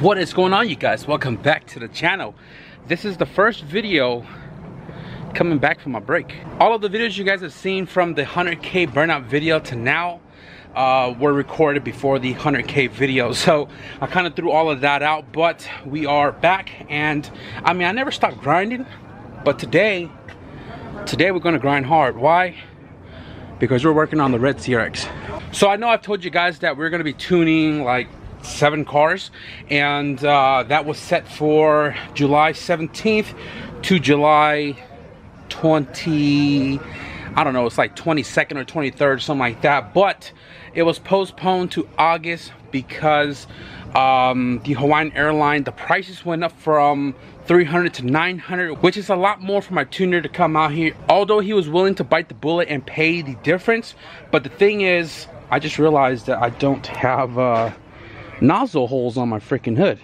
What is going on, you guys? Welcome back to the channel. This is the first video coming back from my break. All of the videos you guys have seen from the 100K burnout video to now were recorded before the 100K video, so I kind of threw all of that out, but we are back. And I mean, I never stopped grinding, but today we're going to grind hard. Why? Because we're working on the Red CRX. So I know I've told you guys that we're going to be tuning like 7 cars, and that was set for July 17th to July 20, I don't know, it's like 22nd or 23rd, something like that, but it was postponed to August because the Hawaiian airline, the prices went up from $300 to $900, which is a lot more for my tuner to come out here, although he was willing to bite the bullet and pay the difference. But the thing is, I just realized that I don't have nozzle holes on my freaking hood.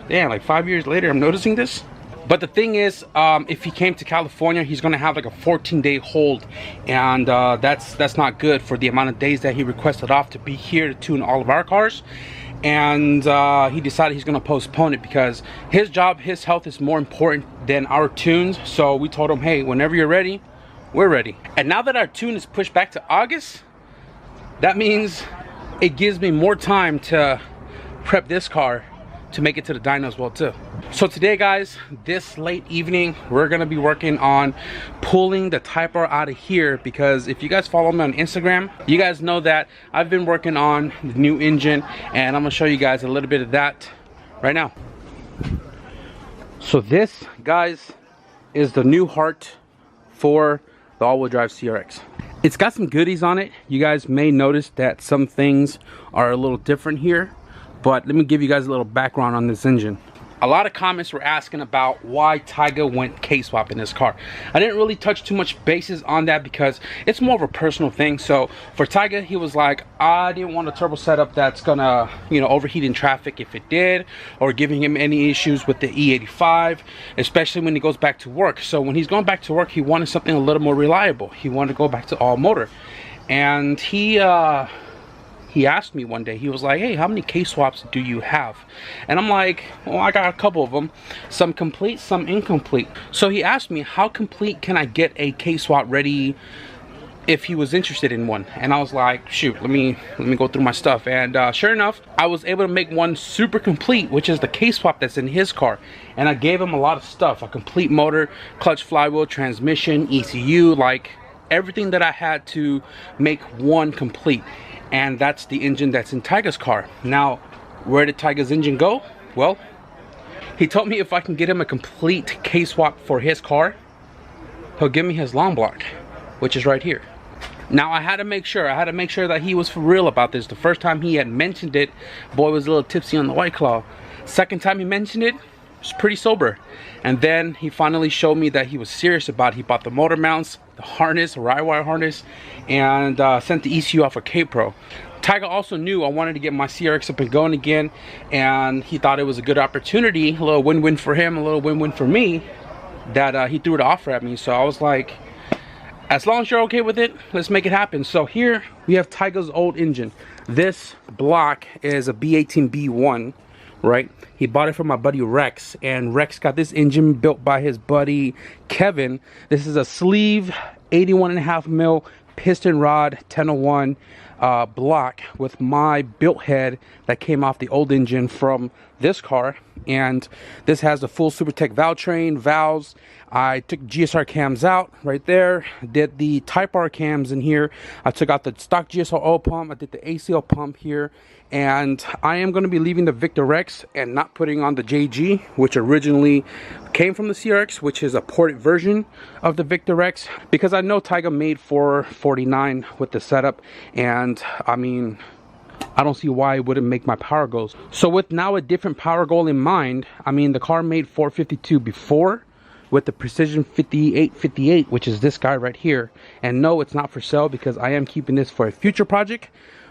Damn, like 5 years later I'm noticing this. But the thing is, if he came to California, he's gonna have like a 14-day hold, and that's not good for the amount of days that he requested off to be here to tune all of our cars. And he decided he's gonna postpone it because his job, his health is more important than our tunes. So we told him, hey, whenever you're ready, we're ready. And now that our tune is pushed back to August, that means it gives me more time to prep this car to make it to the dyno as well too. So today, guys, this late evening, we're gonna be working on pulling the Type R out of here, because if you guys follow me on Instagram, you guys know that I've been working on the new engine, and I'm gonna show you guys a little bit of that right now. So this, guys, is the new heart for the all-wheel drive CRX. It's got some goodies on it. You guys may notice that some things are a little different here, but let me give you guys a little background on this engine. A lot of comments were asking about why Taiga went K-swap in this car. I didn't really touch too much bases on that because it's more of a personal thing. So for Taiga, he was like, I didn't want a turbo setup that's gonna, you know, overheat in traffic if it did, or giving him any issues with the E85, especially when he goes back to work. So when he's going back to work, he wanted something a little more reliable. He wanted to go back to all motor. And he asked me one day, he was like, hey, how many K-swaps do you have? And I'm like, well, I got a couple of them, some complete, some incomplete. So he asked me, how complete can I get a K-swap ready if he was interested in one? And I was like, shoot, let me go through my stuff. And sure enough, I was able to make one super complete, which is the K-swap that's in his car. And I gave him a lot of stuff, a complete motor, clutch, flywheel, transmission, ECU, like everything that I had to make one complete. And that's the engine that's in Taiga's car. Now, where did Taiga's engine go? Well, he told me if I can get him a complete K-swap for his car, he'll give me his long block, which is right here. Now I had to make sure that he was for real about this. The first time he had mentioned it, boy was a little tipsy on the White Claw. Second time he mentioned it, was pretty sober. And then he finally showed me that he was serious about it. He bought the motor mounts, the harness, a ride wire harness, and sent the ECU off for K-Pro. Tiger also knew I wanted to get my CRX up and going again, and he thought it was a good opportunity, a little win-win for him, a little win-win for me, that he threw the offer at me. So I was like, as long as you're okay with it, let's make it happen. So here we have Tiger's old engine. This block is a B18B1, right? He bought it from my buddy Rex, and Rex got this engine built by his buddy Kevin. This is a sleeve 81.5 mil piston rod 1001 block with my built head that came off the old engine from this car. And this has the full SuperTech valve train, valves. I took GSR cams out right there, did the Type R cams in here. I took out the stock GSR oil pump, I did the ACL pump here, and I am going to be leaving the Victor X and not putting on the JG, which originally came from the CRX, which is a ported version of the Victor X, because I know Tiger made 449 with the setup, and I mean, I don't see why it wouldn't make my power goals. So with now a different power goal in mind, I mean, the car made 452 before with the Precision 5858, which is this guy right here. And no, it's not for sale, because I am keeping this for a future project,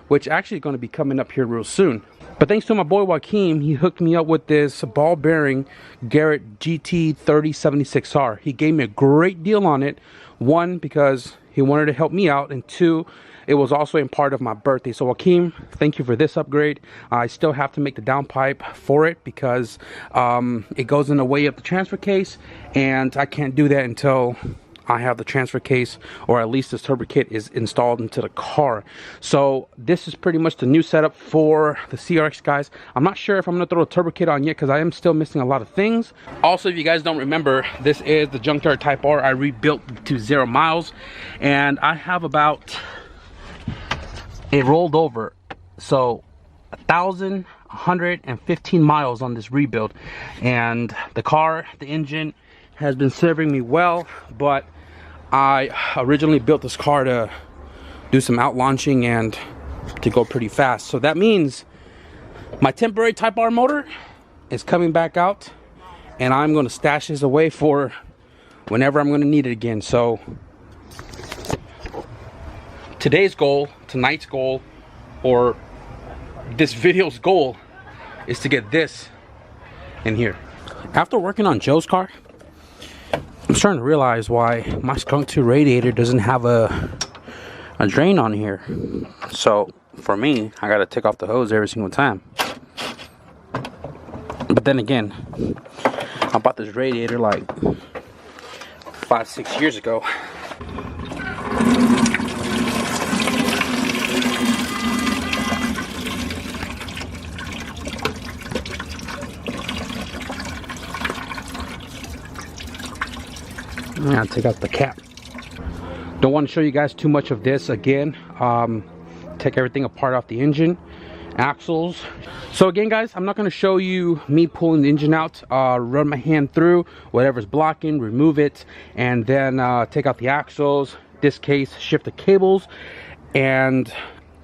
which actually is going to be coming up here real soon. But thanks to my boy Joaquin, he hooked me up with this ball bearing Garrett GT 3076R. He gave me a great deal on it. One, because he wanted to help me out, and two, it was also in part of my birthday. So Joaquin, thank you for this upgrade. I still have to make the downpipe for it, because it goes in the way of the transfer case, and I can't do that until I have the transfer case, or at least this turbo kit is installed into the car. So this is pretty much the new setup for the CRX, guys. I'm not sure if I'm gonna throw a turbo kit on yet, because I am still missing a lot of things. Also, if you guys don't remember, this is the Junkyard Type R I rebuilt to 0 miles, and I have about, it rolled over, so 1,115 miles on this rebuild. And the car, the engine has been serving me well, but I originally built this car to do some out launching and to go pretty fast. So that means my temporary Type R motor is coming back out, and I'm going to stash this away for whenever I'm going to need it again. So today's goal, tonight's goal, or this video's goal is to get this in here. After working on Joe's car, I'm starting to realize why my Skunk 2 radiator doesn't have a drain on here. So for me, I gotta take off the hose every single time. But then again, I bought this radiator like 5-6 years ago. Yeah, take out the cap. Don't want to show you guys too much of this again. Take everything apart off the engine, axles. So again, guys, I'm not going to show you me pulling the engine out. Run my hand through whatever's blocking, remove it, and then take out the axles, this case, shift the cables, and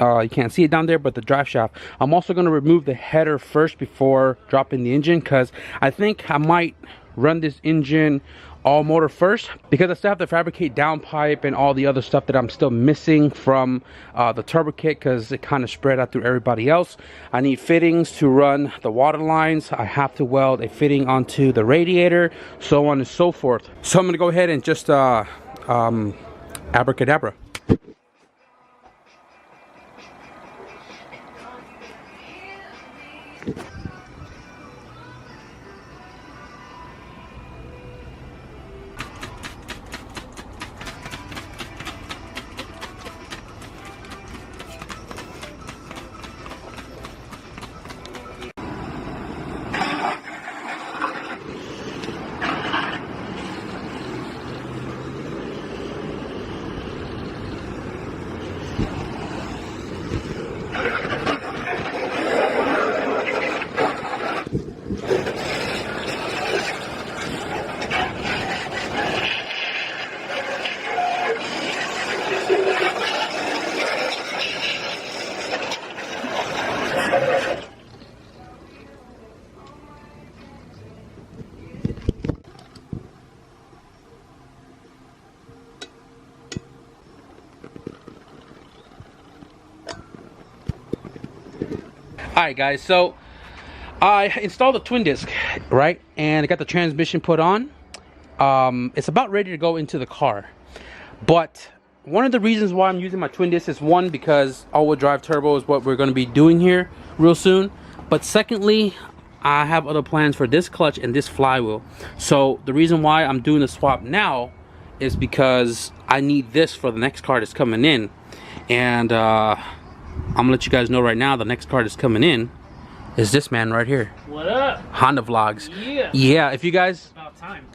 you can't see it down there, but the drive shaft. I'm also going to remove the header first before dropping the engine, because I think I might run this engine all motor first, because I still have to fabricate downpipe and all the other stuff that I'm still missing from the turbo kit, because it kind of spread out through everybody else. I need fittings to run the water lines. I have to weld a fitting onto the radiator, so on and so forth. So I'm gonna go ahead and just abracadabra. Alright guys, so I installed the twin disc, right? And I got the transmission put on. It's about ready to go into the car. But one of the reasons why I'm using my twin disc is, one, because all-wheel drive turbo is what we're going to be doing here real soon. But secondly, I have other plans for this clutch and this flywheel. So the reason why I'm doing the swap now is because I need this for the next car that's coming in. And I'm gonna let you guys know right now, the next car that's coming in is this man right here. What up? Honda Vlogs. Yeah. Yeah, if you guys... It's about time.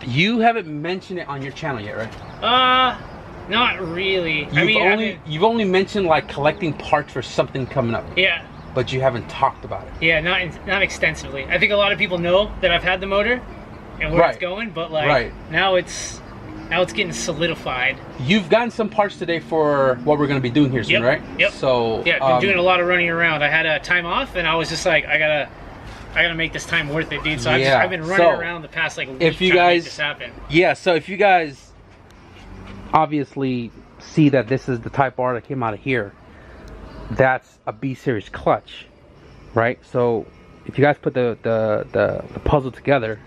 you haven't mentioned it on your channel yet, right? Not really. You've only mentioned like collecting parts for something coming up. Yeah. But you haven't talked about it. Yeah, not extensively. I think a lot of people know that I've had the motor and where it's going, but like now it's getting solidified. You've gotten some parts today for what we're going to be doing here soon, right? Yep. So yeah, been doing a lot of running around. I had a time off, and I was just like, I gotta make this time worth it, dude. So I've been running around the past like week trying to make this happen. Yeah. So if you guys obviously see that this is the Type R that came out of here, that's a B series clutch, right? So if you guys put the puzzle together,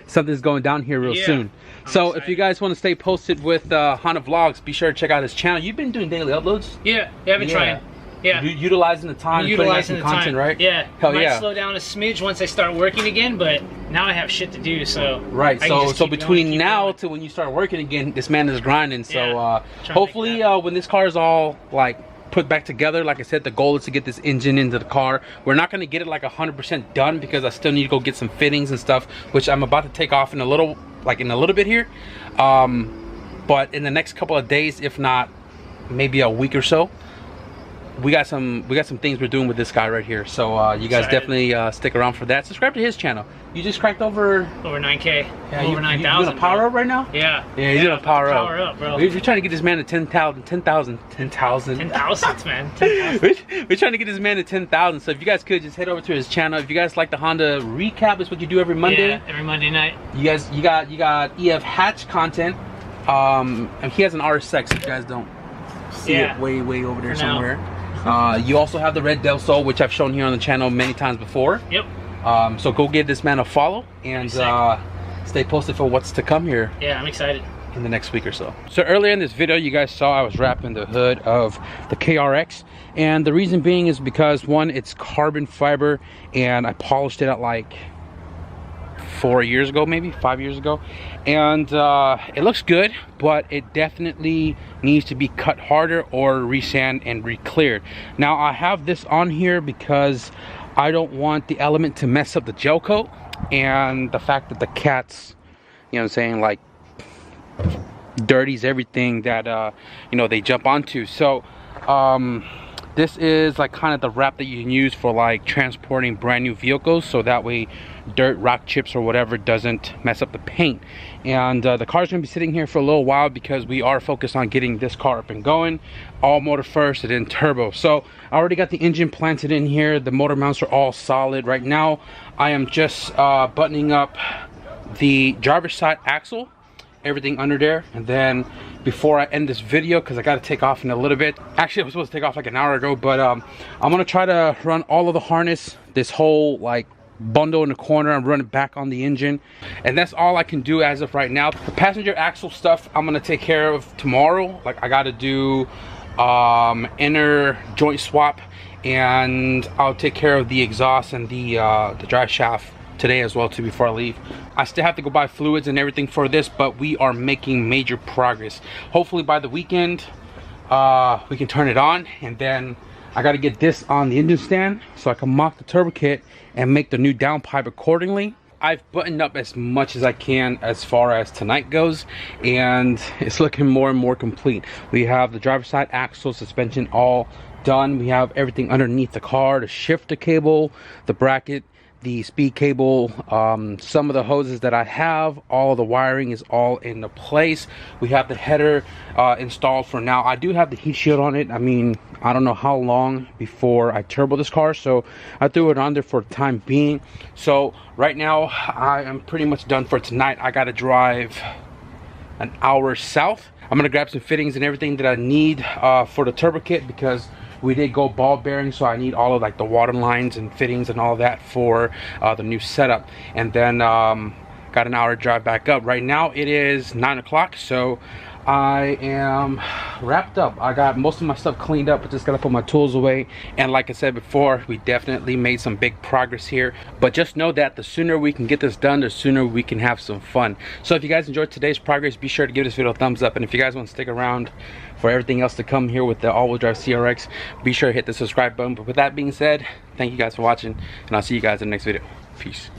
something's going down here real soon. So if you guys want to stay posted with Honda Vlogs, be sure to check out his channel. You've been doing daily uploads? Yeah, I've been trying. Yeah. Utilizing the time, utilizing the content, right? Yeah. Hell yeah. Might slow down a smidge once I start working again, but now I have shit to do, so. Right. So between now to when you start working again, this man is grinding. So hopefully when this car is all like put back together, like I said, the goal is to get this engine into the car. We're not going to get it like 100% done because I still need to go get some fittings and stuff, which I'm about to take off in a little bit here. But in the next couple of days, if not maybe a week or so, we got some things we're doing with this guy right here. So you guys definitely stick around for that. Subscribe to his channel. You just cracked over 9K. Yeah, over 9,000. You doing a power up right now? Yeah. Yeah, you're doing a power up, bro. We're trying to get this man to 10,000. 10,000, man. 10,000. We're trying to get this man to 10,000. So if you guys could just head over to his channel. If you guys like the Honda recap, it's what you do every Monday. Yeah, every Monday night. You got EF Hatch content. And he has an RSX. If you guys don't see it way over there somewhere. You also have the Red Del Sol, which I've shown here on the channel many times before. Yep. So go give this man a follow and stay posted for what's to come here. Yeah, I'm excited. In the next week or so. So earlier in this video, you guys saw I was wrapping the hood of the KRX, and the reason being is because, one, it's carbon fiber, and I polished it at like 4 years ago, maybe 5 years ago, and it looks good, but it definitely needs to be cut harder or resand and re-cleared. Now I have this on here because I don't want the element to mess up the gel coat, and the fact that the cats, you know what I'm saying, like dirties everything that you know, they jump onto. So this is like kind of the wrap that you can use for like transporting brand new vehicles, so that way dirt, rock chips, or whatever doesn't mess up the paint. And the car's gonna be sitting here for a little while because we are focused on getting this car up and going, all motor first and then turbo. So I already got the engine planted in here. The motor mounts are all solid. Right now I am just buttoning up the driver's side axle, everything under there, and then before I end this video, because I got to take off in a little bit, actually I was supposed to take off like an hour ago, but I'm gonna try to run all of the harness, this whole like bundle in the corner, and run it back on the engine, and that's all I can do as of right now. The passenger axle stuff I'm gonna take care of tomorrow. Like I got to do inner joint swap, and I'll take care of the exhaust and the drive shaft today as well too before I leave. I still have to go buy fluids and everything for this, but we are making major progress. Hopefully by the weekend we can turn it on, and then I got to get this on the engine stand so I can mock the turbo kit and make the new downpipe accordingly. I've buttoned up as much as I can as far as tonight goes, and it's looking more and more complete. We have the driver's side axle, suspension all done. We have everything underneath the car, the shifter cable, the bracket, the speed cable, some of the hoses that I have, all the wiring is all in the place. We have the header installed for now. I do have the heat shield on it. I mean, I don't know how long before I turbo this car, so I threw it on there for the time being. So right now I am pretty much done for tonight. I gotta drive an hour south. I'm gonna grab some fittings and everything that I need for the turbo kit, because We did go ball bearing, so I need all of like the water lines and fittings and all that for the new setup. And then got an hour drive back up. Right now it is 9 o'clock, so I am wrapped up. I got most of my stuff cleaned up, but just gotta put my tools away. And like I said before, we definitely made some big progress here. But just know that the sooner we can get this done, the sooner we can have some fun. So if you guys enjoyed today's progress, be sure to give this video a thumbs up. And if you guys want to stick around for everything else to come here with the all-wheel drive CRX, be sure to hit the subscribe button. But with that being said, thank you guys for watching, and I'll see you guys in the next video. Peace.